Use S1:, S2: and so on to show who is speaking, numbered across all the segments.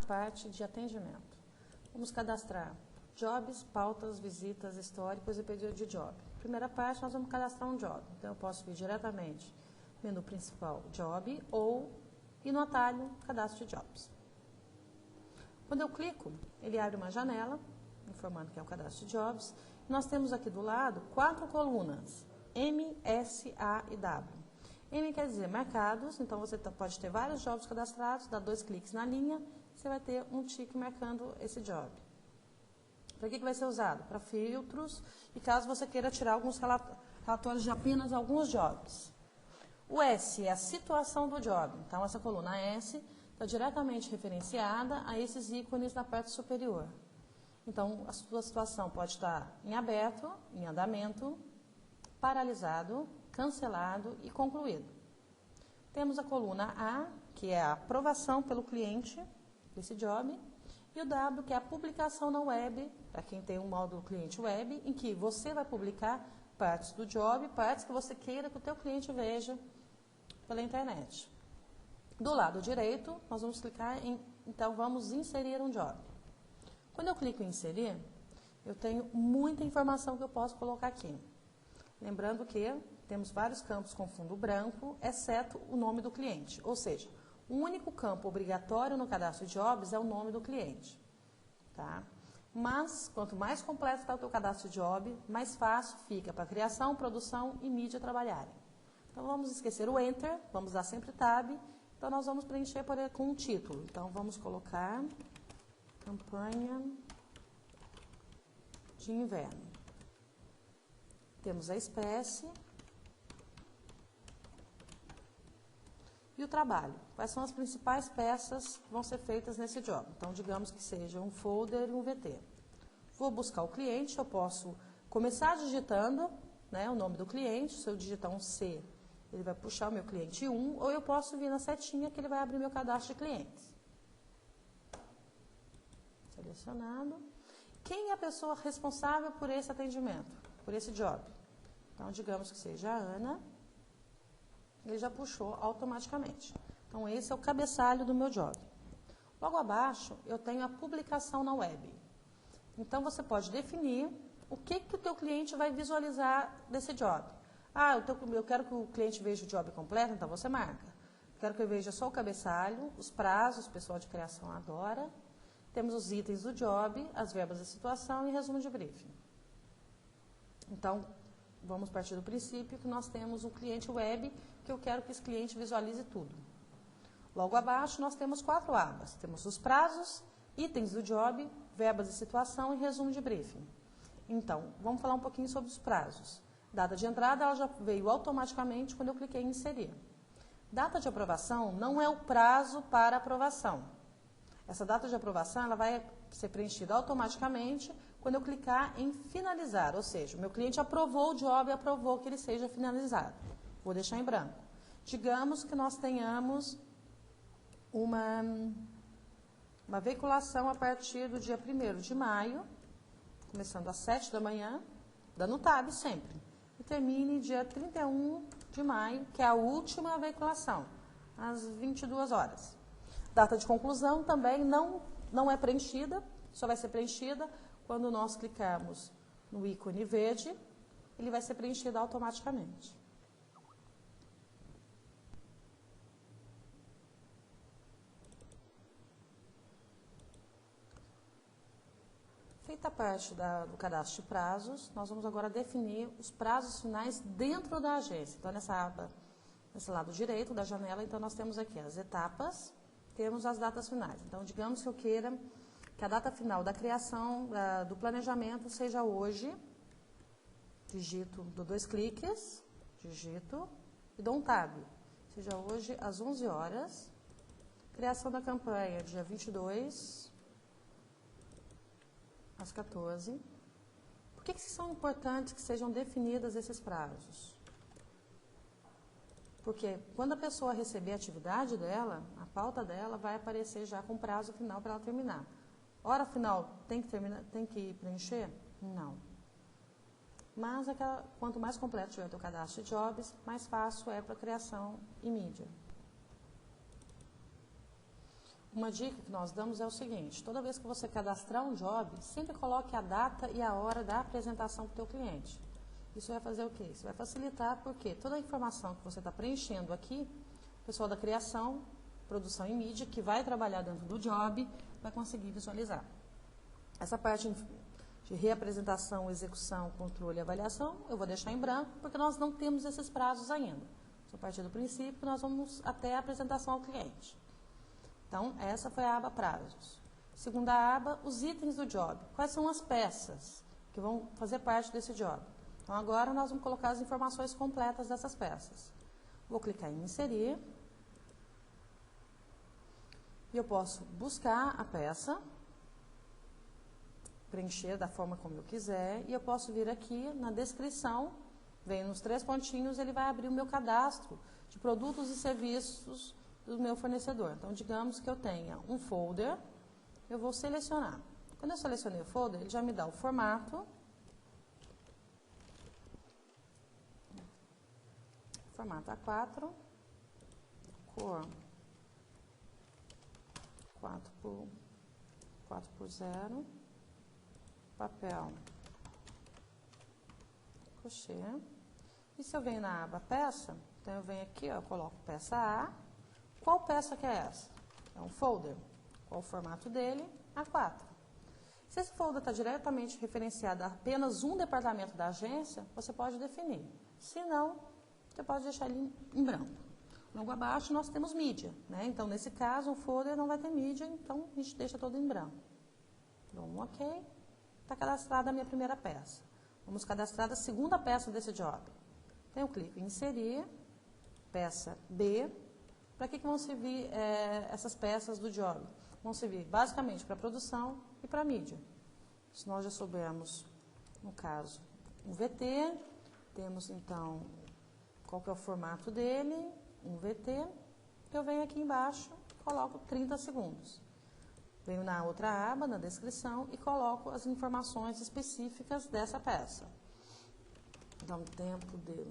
S1: parte de atendimento. Vamos cadastrar jobs, pautas, visitas, históricos e pedido de job. Primeira parte, nós vamos cadastrar um job. Então, eu posso vir diretamente no menu principal, job, ou ir no atalho, cadastro de jobs. Quando eu clico, ele abre uma janela, informando que é o cadastro de jobs. Nós temos aqui do lado 4 colunas, M, S, A e W. M quer dizer marcados, então você pode ter vários jobs cadastrados, dá 2 cliques na linha, você vai ter um tique marcando esse job. Para que vai ser usado? Para filtros e caso você queira tirar alguns relatórios de apenas alguns jobs. O S é a situação do job, então essa coluna S está diretamente referenciada a esses ícones na parte superior. Então, a sua situação pode estar em aberto, em andamento, paralisado, cancelado e concluído. Temos a coluna A, que é a aprovação pelo cliente desse job, e o W, que é a publicação na web, para quem tem um módulo cliente web, em que você vai publicar partes do job, partes que você queira que o teu cliente veja pela internet. Do lado direito, nós vamos clicar em, então, vamos inserir um job. Quando eu clico em inserir, eu tenho muita informação que eu posso colocar aqui. Lembrando que temos vários campos com fundo branco, exceto o nome do cliente. Ou seja, o único campo obrigatório no cadastro de jobs é o nome do cliente. Tá? Mas, quanto mais completo está o teu cadastro de job, mais fácil fica para criação, produção e mídia trabalharem. Então, vamos esquecer o Enter, vamos dar sempre Tab. Então, nós vamos preencher com um título. Então, vamos colocar campanha de inverno. Temos a espécie e o trabalho. Quais são as principais peças que vão ser feitas nesse job? Então, digamos que seja um folder e um VT. Vou buscar o cliente, eu posso começar digitando, né, o nome do cliente. Se eu digitar um C, ele vai puxar o meu cliente 1, ou eu posso vir na setinha que ele vai abrir meu cadastro de clientes. Selecionado. Quem é a pessoa responsável por esse atendimento, por esse job? Então, digamos que seja a Ana. Ele já puxou automaticamente. Então, esse é o cabeçalho do meu job. Logo abaixo, eu tenho a publicação na web. Então, você pode definir o que o teu cliente vai visualizar desse job. Ah, eu quero que o cliente veja o job completo, então você marca. Quero que ele veja só o cabeçalho, os prazos, o pessoal de criação adora. Temos os itens do job, as verbas da situação e resumo de briefing. Então, vamos partir do princípio que nós temos um cliente web que eu quero que esse cliente visualize tudo. Logo abaixo, nós temos 4 abas. Temos os prazos, itens do job, verbas de situação e resumo de briefing. Então, vamos falar um pouquinho sobre os prazos. Data de entrada, ela já veio automaticamente quando eu cliquei em inserir. Data de aprovação não é o prazo para aprovação. Essa data de aprovação ela vai ser preenchida automaticamente quando eu clicar em finalizar, ou seja, o meu cliente aprovou o job e aprovou que ele seja finalizado. Vou deixar em branco. Digamos que nós tenhamos uma veiculação a partir do dia 1º de maio, começando às 7 da manhã, dando tab sempre, e termine dia 31 de maio, que é a última veiculação, às 22 horas. Data de conclusão também não é preenchida, só vai ser preenchida quando nós clicarmos no ícone verde, ele vai ser preenchido automaticamente. Feita a parte do cadastro de prazos, nós vamos agora definir os prazos finais dentro da agência. Então, nessa aba, nesse lado direito da janela, então nós temos aqui as etapas, temos as datas finais. Então, digamos que eu queira que a data final da criação, do planejamento seja hoje, digito, dou 2 cliques, digito e dou um tab. Seja hoje às 11 horas, criação da campanha dia 22, às 14. Por que são importantes que sejam definidos esses prazos? Porque quando a pessoa receber a atividade dela, a pauta dela vai aparecer já com prazo final para ela terminar. Hora final tem que preencher? Não. Mas quanto mais completo tiver o teu cadastro de jobs, mais fácil é para criação e mídia. uma dica que nós damos é o seguinte: toda vez que você cadastrar um job, sempre coloque a data e a hora da apresentação para o teu cliente. Isso vai fazer o quê? Isso vai facilitar, porque toda a informação que você está preenchendo aqui, o pessoal da criação, produção e mídia, que vai trabalhar dentro do job, vai conseguir visualizar. Essa parte de reapresentação, execução, controle e avaliação, eu vou deixar em branco, porque nós não temos esses prazos ainda. Só a partir do princípio, nós vamos até a apresentação ao cliente. Então, essa foi a aba prazos. Segunda aba, os itens do job. Quais são as peças que vão fazer parte desse job? Então, agora nós vamos colocar as informações completas dessas peças. Vou clicar em inserir. E eu posso buscar a peça, preencher da forma como eu quiser, e eu posso vir aqui na descrição, vem nos 3 pontinhos, ele vai abrir o meu cadastro de produtos e serviços do meu fornecedor. Então, digamos que eu tenha um folder, eu vou selecionar. Quando eu selecionei o folder, ele já me dá o formato, formato A4, cor 4x0, papel crochê. E se eu venho na aba peça, então eu venho aqui, ó, eu coloco peça A. Qual peça que é essa? É um folder. Qual o formato dele? A4. Se esse folder está diretamente referenciado a apenas um departamento da agência, você pode definir. Se não, você pode deixar ele em branco. Logo abaixo nós temos mídia, né? Então, nesse caso, o folder não vai ter mídia, então a gente deixa todo em branco. Dou um OK. Está cadastrada a minha primeira peça. Vamos cadastrar a segunda peça desse job. Então, eu clico em inserir, peça B. Para que vão servir essas peças do job? Vão servir basicamente para produção e para mídia. Se nós já soubermos, no caso, um VT, temos então qual que é o formato dele, um VT, eu venho aqui embaixo, coloco 30 segundos. Venho na outra aba, na descrição, e coloco as informações específicas dessa peça. Então, tempo de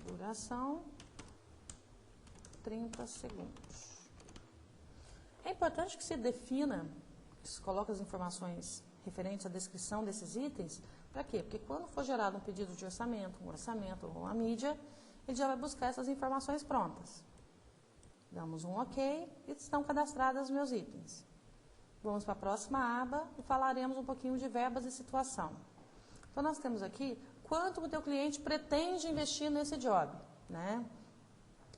S1: duração, 30 segundos. É importante que se defina, que se coloque as informações referentes à descrição desses itens. Para quê? Porque quando for gerado um pedido de orçamento, um orçamento ou uma mídia, ele já vai buscar essas informações prontas. Damos um OK e estão cadastrados os meus itens. Vamos para a próxima aba e falaremos um pouquinho de verbas e situação. Então, nós temos aqui quanto o teu cliente pretende investir nesse job, né?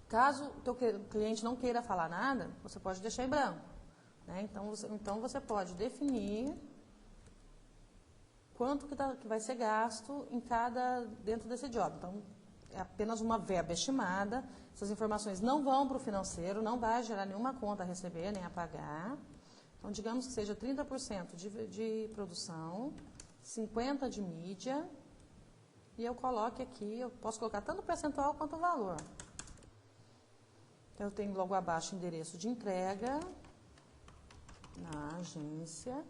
S1: Caso o teu cliente não queira falar nada, você pode deixar em branco, né? Então, você pode definir quanto que vai ser gasto dentro desse job. Então, é apenas uma verba estimada. Essas informações não vão para o financeiro, não vai gerar nenhuma conta a receber nem a pagar. Então, digamos que seja 30% de produção, 50% de mídia, e eu coloque aqui, eu posso colocar tanto o percentual quanto o valor. Eu tenho logo abaixo o endereço de entrega na agência.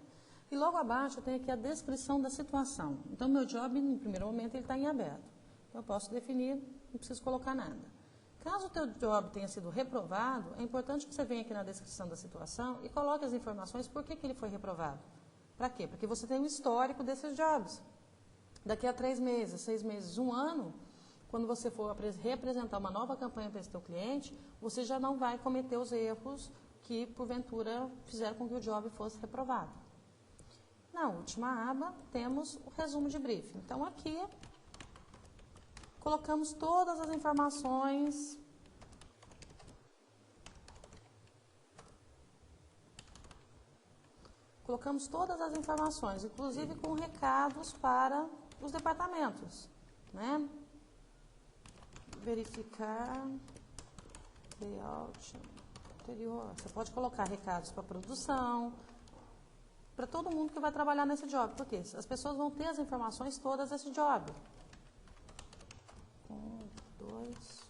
S1: E logo abaixo eu tenho aqui a descrição da situação. Então, meu job, no primeiro momento, ele está em aberto. Então, eu posso definir, não preciso colocar nada. Caso o teu job tenha sido reprovado, é importante que você venha aqui na descrição da situação e coloque as informações por que ele foi reprovado. Para quê? Porque você tem um histórico desses jobs. Daqui a 3 meses, 6 meses, 1 ano, quando você for reapresentar uma nova campanha para esse teu cliente, você já não vai cometer os erros que, porventura, fizeram com que o job fosse reprovado. Na última aba, temos o resumo de briefing. Então, aqui, colocamos todas as informações inclusive com recados para os departamentos, né? Verificar layout anterior. Você pode colocar recados para produção, para todo mundo que vai trabalhar nesse job, porque as pessoas vão ter as informações todas desse job. 1, 2.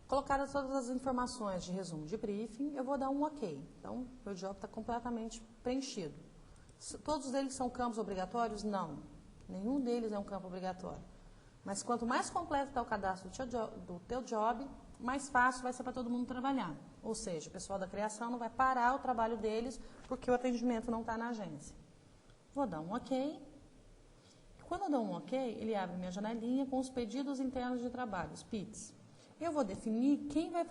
S1: Colocadas todas as informações de resumo de briefing, eu vou dar um OK. Então, meu job está completamente preenchido. Todos eles são campos obrigatórios? Não. Nenhum deles é um campo obrigatório. Mas quanto mais completo está o cadastro do teu job, mais fácil vai ser para todo mundo trabalhar. Ou seja, o pessoal da criação não vai parar o trabalho deles porque o atendimento não está na agência. Vou dar um OK. Quando eu dou um OK, ele abre minha janelinha com os pedidos internos de trabalho, os PITs. Eu vou definir quem vai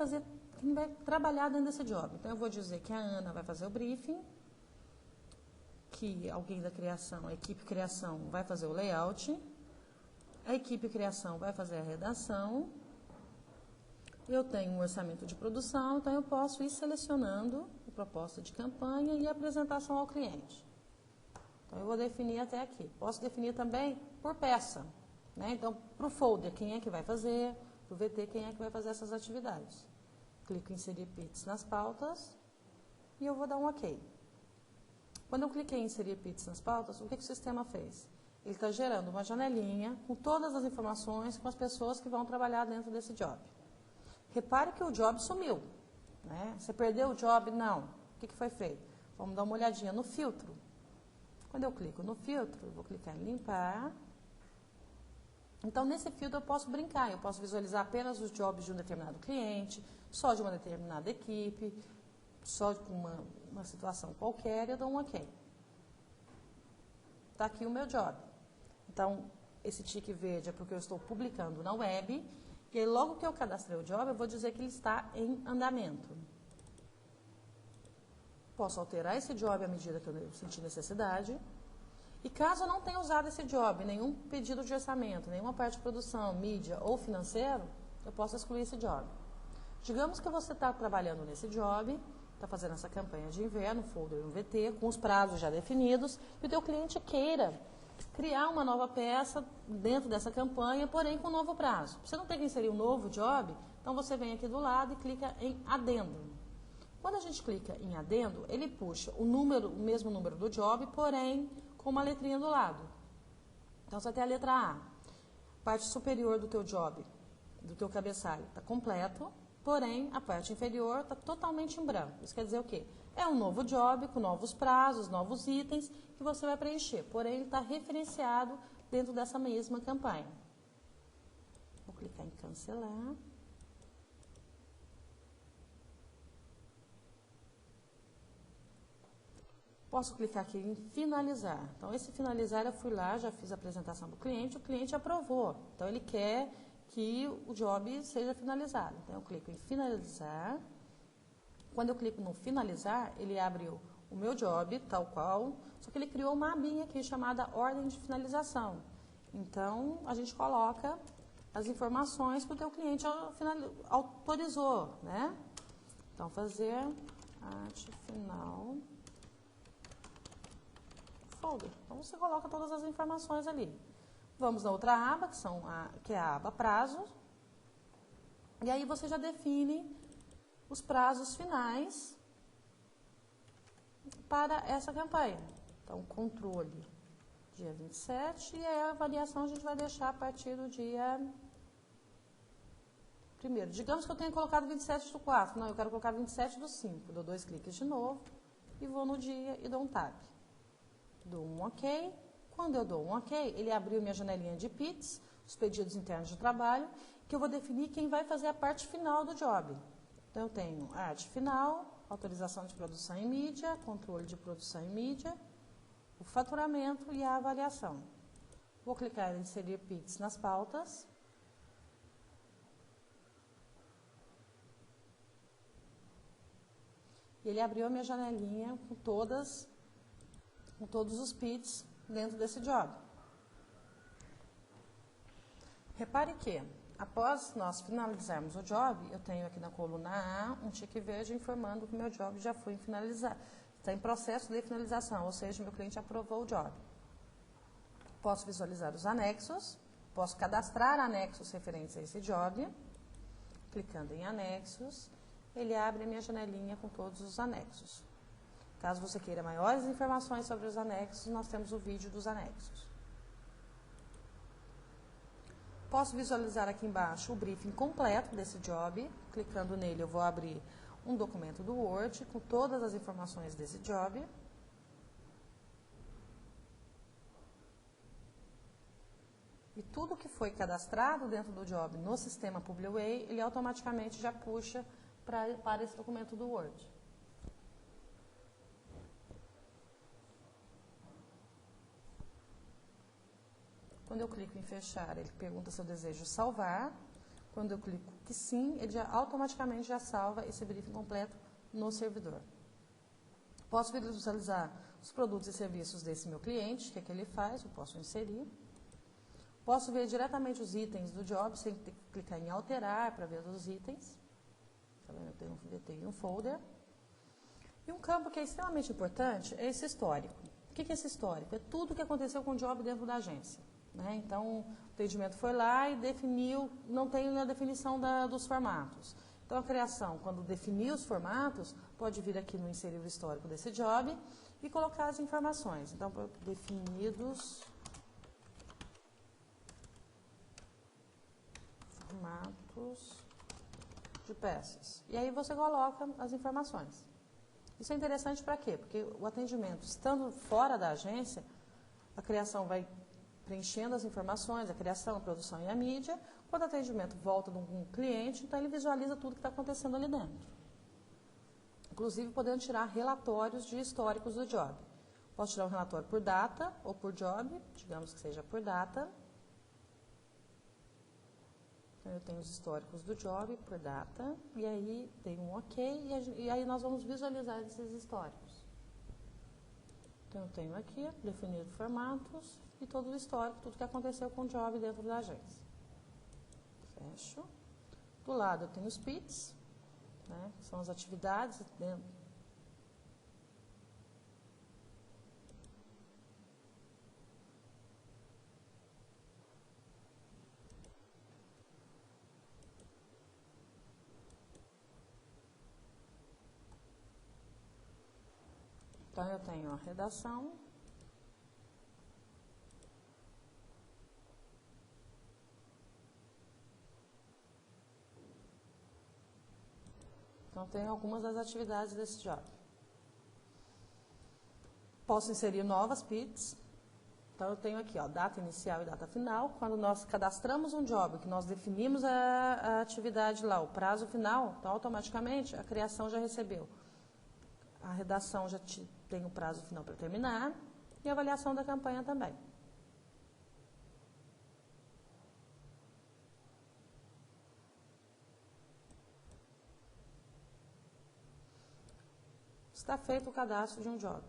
S1: trabalhar dentro desse job. Então, eu vou dizer que a Ana vai fazer o briefing, que alguém da criação, a equipe criação, vai fazer o layout, a equipe criação vai fazer a redação. Eu tenho um orçamento de produção, então eu posso ir selecionando a proposta de campanha e a apresentação ao cliente. Então, eu vou definir até aqui. Posso definir também por peça, né? Então, para o folder, quem é que vai fazer, para o VT, quem é que vai fazer essas atividades. Clico em inserir PITs nas pautas e eu vou dar um OK. Quando eu cliquei em inserir PITs nas pautas, o que o sistema fez? Ele está gerando uma janelinha com todas as informações com as pessoas que vão trabalhar dentro desse job. Repare que o job sumiu, né? Você perdeu o job? Não. O que foi feito? Vamos dar uma olhadinha no filtro. Quando eu clico no filtro, eu vou clicar em limpar. Então, nesse filtro eu posso brincar, eu posso visualizar apenas os jobs de um determinado cliente, só de uma determinada equipe, só de uma situação qualquer, eu dou um OK. Está aqui o meu job. Então, esse tique verde é porque eu estou publicando na web, e aí, logo que eu cadastrei o job, eu vou dizer que ele está em andamento. Posso alterar esse job à medida que eu sentir necessidade. E caso eu não tenha usado esse job, nenhum pedido de orçamento, nenhuma parte de produção, mídia ou financeiro, eu posso excluir esse job. Digamos que você está trabalhando nesse job, está fazendo essa campanha de inverno, folder no VT, com os prazos já definidos, e o teu cliente queira criar uma nova peça dentro dessa campanha, porém com um novo prazo. Você não tem que inserir um novo job, então você vem aqui do lado e clica em adendo. Quando a gente clica em adendo, ele puxa o mesmo número do job, porém com uma letrinha do lado. Então, você tem a letra A. Parte superior do teu job, do teu cabeçalho, está completo, porém, a parte inferior está totalmente em branco. Isso quer dizer o quê? É um novo job, com novos prazos, novos itens, que você vai preencher. Porém, ele está referenciado dentro dessa mesma campanha. Vou clicar em cancelar. Posso clicar aqui em finalizar. Então, esse finalizar, eu fui lá, já fiz a apresentação do cliente, o cliente aprovou. Então, ele quer que o job seja finalizado. Então, eu clico em finalizar. Quando eu clico no finalizar, ele abre o meu job, tal qual, só que ele criou uma abinha aqui chamada ordem de finalização. Então, a gente coloca as informações que o teu cliente autorizou, né? Então, fazer arte final folder. Então, você coloca todas as informações ali. Vamos na outra aba, que é a aba prazos. E aí você já define os prazos finais para essa campanha. Então, controle dia 27 e a avaliação a gente vai deixar a partir do dia 1º. Digamos que eu tenha colocado 27/4. Não, eu quero colocar 27/5. Dou 2 cliques de novo e vou no dia e dou um tab. Dou um OK. Quando eu dou um OK, ele abriu minha janelinha de PITs, os pedidos internos de trabalho, que eu vou definir quem vai fazer a parte final do job. Então, eu tenho a arte final, autorização de produção em mídia, controle de produção em mídia, o faturamento e a avaliação. Vou clicar em inserir PITs nas pautas. E ele abriu a minha janelinha com todos os PITs dentro desse job. Repare que, após nós finalizarmos o job, eu tenho aqui na coluna A um tique verde informando que o meu job já foi finalizado. Está em processo de finalização, ou seja, meu cliente aprovou o job. Posso visualizar os anexos, posso cadastrar anexos referentes a esse job. Clicando em anexos, ele abre a minha janelinha com todos os anexos. Caso você queira maiores informações sobre os anexos, nós temos o vídeo dos anexos. Posso visualizar aqui embaixo o briefing completo desse job. Clicando nele, eu vou abrir um documento do Word com todas as informações desse job. E tudo que foi cadastrado dentro do job no sistema PubliWay, ele automaticamente já puxa para esse documento do Word. Quando eu clico em fechar, ele pergunta se eu desejo salvar. Quando eu clico que sim, ele automaticamente já salva esse briefing completo no servidor. Posso visualizar os produtos e serviços desse meu cliente, que é que ele faz, eu posso inserir. Posso ver diretamente os itens do job, sem ter que clicar em alterar para ver os itens. Tá vendo? Eu tenho um folder. E um campo que é extremamente importante é esse histórico. O que é esse histórico? É tudo o que aconteceu com o job dentro da agência. Né? Então, o atendimento foi lá e definiu, não tem a definição dos formatos. Então, a criação, quando definir os formatos, pode vir aqui no inserir o histórico desse job e colocar as informações. Então, definidos formatos de peças. E aí você coloca as informações. Isso é interessante para quê? Porque o atendimento, estando fora da agência, a criação vai preenchendo as informações, a criação, a produção e a mídia. Quando o atendimento volta de um cliente, então ele visualiza tudo que está acontecendo ali dentro. Inclusive, podendo tirar relatórios de históricos do job. Posso tirar um relatório por data ou por job, digamos que seja por data. Então, eu tenho os históricos do job por data, e aí tem um OK, e aí nós vamos visualizar esses históricos. Então, eu tenho aqui, definido formatos, e todo o histórico, tudo que aconteceu com o job dentro da agência. Fecho. Do lado eu tenho os PITs, né, que são as atividades dentro. Então, eu tenho a redação. Então, tenho algumas das atividades desse job. Posso inserir novas PITs. Então, eu tenho aqui, ó, data inicial e data final. Quando nós cadastramos um job, que nós definimos a atividade lá, o prazo final, então, automaticamente, a criação já recebeu. A redação já tem o prazo final para terminar e a avaliação da campanha também. Está feito o cadastro de um job.